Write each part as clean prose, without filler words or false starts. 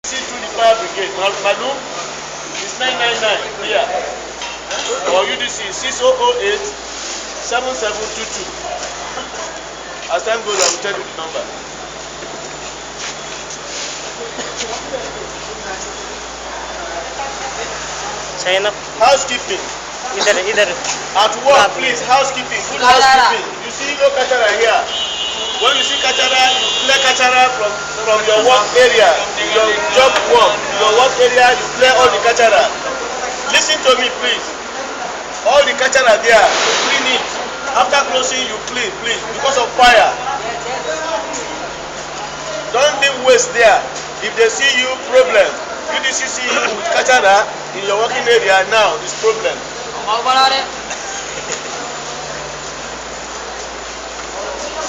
See through the fire brigade. Malum is 999 here. Or UDC 6008 7722. As time goes, I will tell you the number. China. Housekeeping. Either. At work, please, housekeeping, good housekeeping. You see no kachara here. When you see kachara, you clear kachara from your work area, your job work, your work area, you clear all the kachara. Listen to me, please. All the kachara there, you clean it. After closing, you clean, please, because of fire. Don't leave waste there. If they see you, problem. UDC see you with kachara in your working area now, is problem.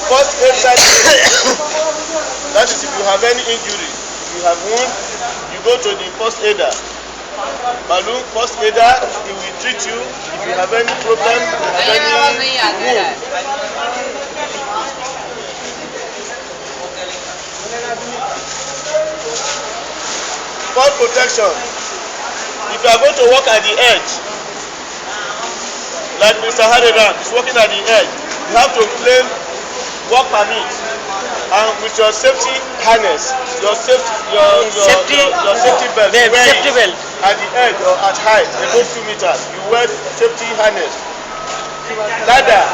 First aid service. That is if you have any injury, if you have wound, you go to the first aider. Malum, first aider, he will treat you if you have any problem, if you have any wound. Fall protection. If you are going to work at the edge, like Mr. Hariran is working at the edge, you have to claim work permit and with your safety harness, your safety belt, at the edge or at height above 2 meters, you wear safety harness. Ladder,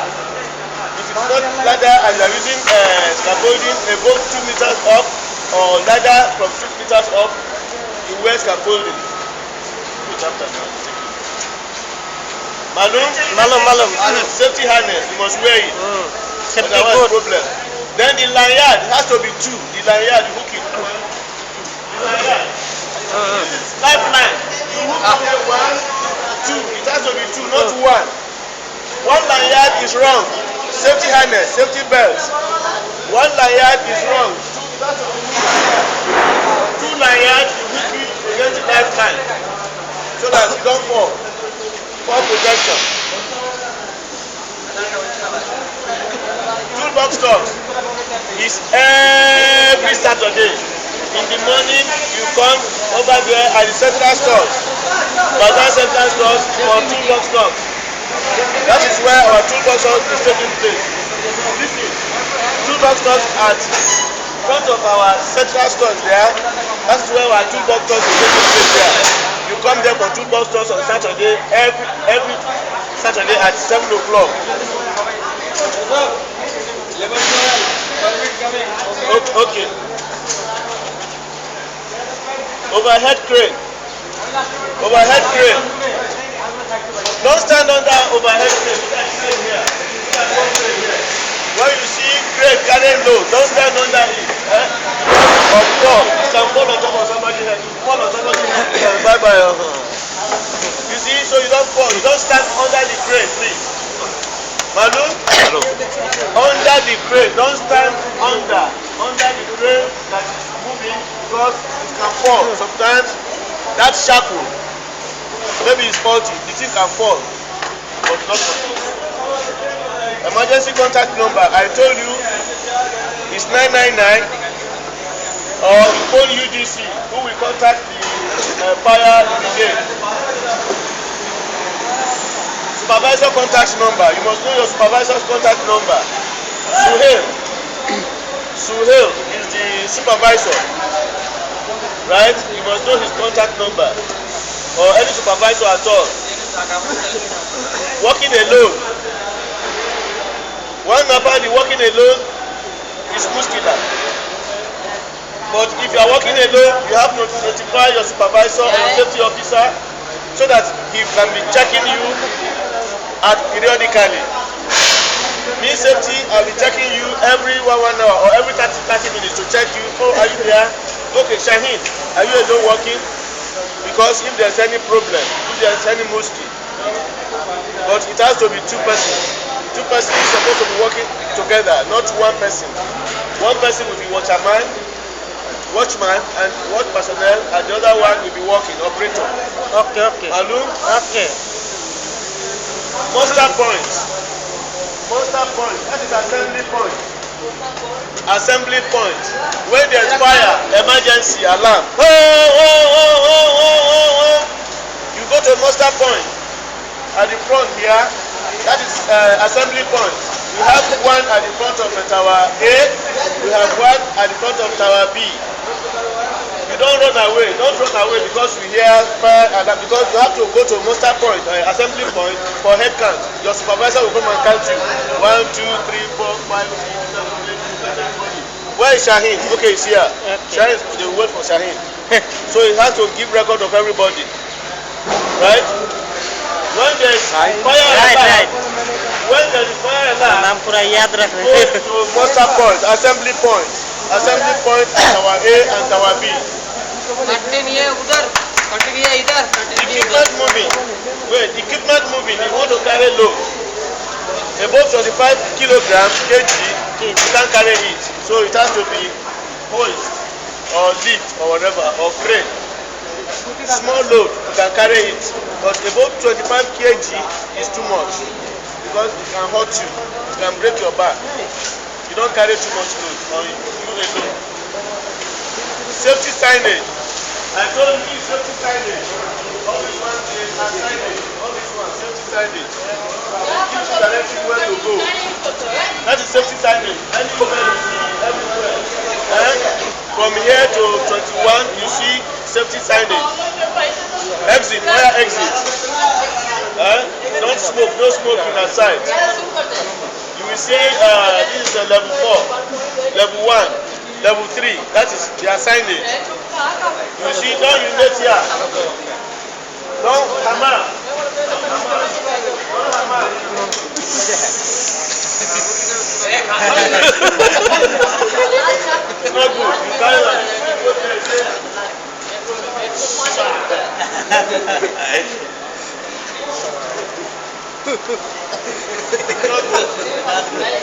if it's not ladder and you are using scaffolding above 2 meters up or ladder from 6 meters up, you wear scaffolding. Which after now? Malum. Safety harness, you must wear it. Otherwise problem. Then the lanyard has to be 2. The lanyard, you hook it. The lanyard. Lifeline. You hook it 1, 2. It has to be 2, not 1. One lanyard is wrong. Safety harness, safety belts. One lanyard is wrong. 2 lanyards, you hook it against the lifeline so that you don't fall. Fall protection. Toolbox stocks is every Saturday. In the morning, you come over there at the central stores. Bazar central stores for toolbox stocks. That is where our toolbox stores is taking place. Listen, toolbox stores at front of our central stores there. That is where our toolbox stores is taking place there. You come there for toolbox stores on Saturday, every Saturday at 7 o'clock. Okay. Overhead crane. Don't stand under overhead crane. When you see crane carrying load, don't stand under it. Or fall. You can fall on top of somebody's head. You fall on somebody's head. Bye. You see, so you don't fall. You don't stand under the crane, please. Malum? Under the crane, don't stand under the crane that is moving because it can fall. Sometimes that shackle, maybe it's faulty, the thing can fall, but not for you. Emergency contact number, I told you, is 999 or you phone UDC who will contact the fire brigade. Supervisor contact number. You must know your supervisor's contact number. Suhail is the supervisor, right? You must know his contact number or any supervisor at all. Working alone. One number, the working alone is muscular. But if you are working alone, you have to notify your supervisor or your safety officer so that he can be checking you periodically. Me safety, I'll be checking you every 1 hour or every 30 minutes to check you. Oh, are you there? Okay, Shaheen, are you alone working? Because if there's any problem, if there's any mosquito, but it has to be 2 persons. 2 persons are supposed to be working together, not 1 person. 1 person will be watchman, and watch personnel, and the other one will be working, operator. Okay. Malum? Okay. Muster point. That is assembly point. assembly point. When there's fire, emergency alarm. Oh, oh, oh, oh, oh, oh, oh. You go to muster point at the front here. That is assembly point. We have one at the front of tower A. We have one at the front of tower B. You don't run away. Don't run away because you hear fire alarm. Because you have to go to muster point, assembly point for head count. Your supervisor will come and count you. 1, 2, 3, 4, 5, 6, 7, 8, 9, 10, 20. Where is Shaheen? Okay, he's here. Okay. Shaheen, they will wait for Shaheen. So he has to give record of everybody. Right? When there is fire alarm, Right. when there is fire alarm, नाम पूरा याद रख go to muster point, assembly point at tower A and tower B. Equipment moving. Wait, equipment moving. You want to carry load above 25 kilograms kg, you can't carry it. So it has to be hoist or lift or whatever or crane. Small load you can carry it, but above 25 kg is too much because it can hurt you. It can break your back. You don't carry too much load or you alone. Safety signage. I told you safety signage. All this one is a signage. All this one safety signage. It gives you direction where to go. That is safety signage. Anywhere you see, everywhere. From here to 21, you see safety signage. Exit, fire exit. Don't smoke, no smoking outside. You will see this is level 4, level 1, level 3. That is their signage. You will see, don't urinate here. Don't hammer. Don't hammer. It's not good. You carry that.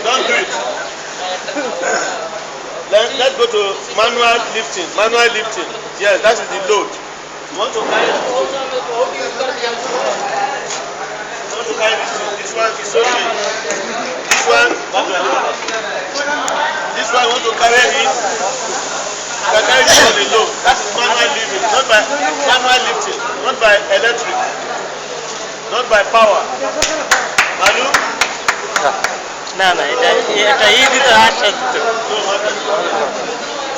Don't do it. Let's go to manual lifting. Manual lifting. Yes, that is the load. You want to carry this? This one is okay. This one you want to carry it. You can carry this on the load. That is manual lifting, not by manual lifting, not by electric, not by power. Manu? ना এটা easy to access.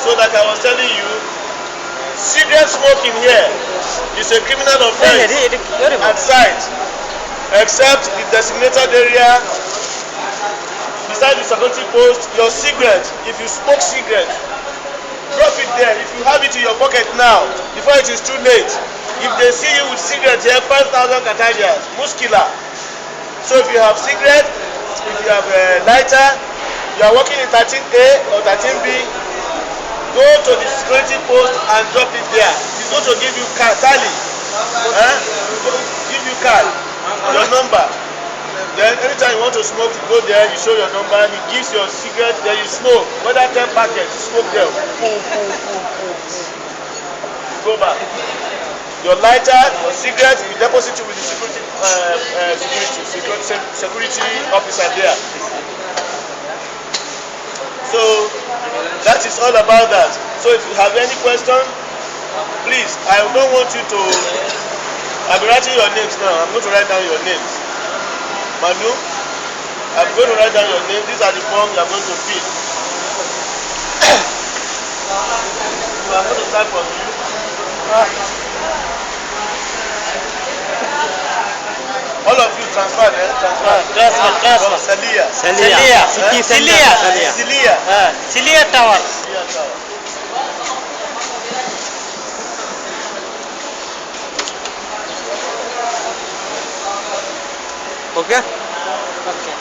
So like I was telling you, cigarette smoking here is a criminal offense at site, except the designated area beside the security post. Your cigarette, if you smoke cigarette, drop it there. If you have it in your pocket now, before it is too late. If they see you with cigarette here, 5,000 contagions, muskila. So if you have cigarette, if you have a lighter, you are working in 13A or 13B, go to the security post and drop it there. He's going to give you card, tally. Give you card, your number. Then anytime you want to smoke, you go there, you show your number, he gives your cigarette, then you smoke. Whether 10 packets, you smoke them. Go back. Your lighter, your cigarette, you deposit it with the security officer there. So that is all about that. So if you have any question, please, I don't want you to, I'll be writing your names now. I'm going to write down your names. Manu, I'm going to write down your name. These are the forms you are going to fill. So I'm going to start from you. All of you transfer, Transfer. Celia. Celia Tower. Okay? Okay.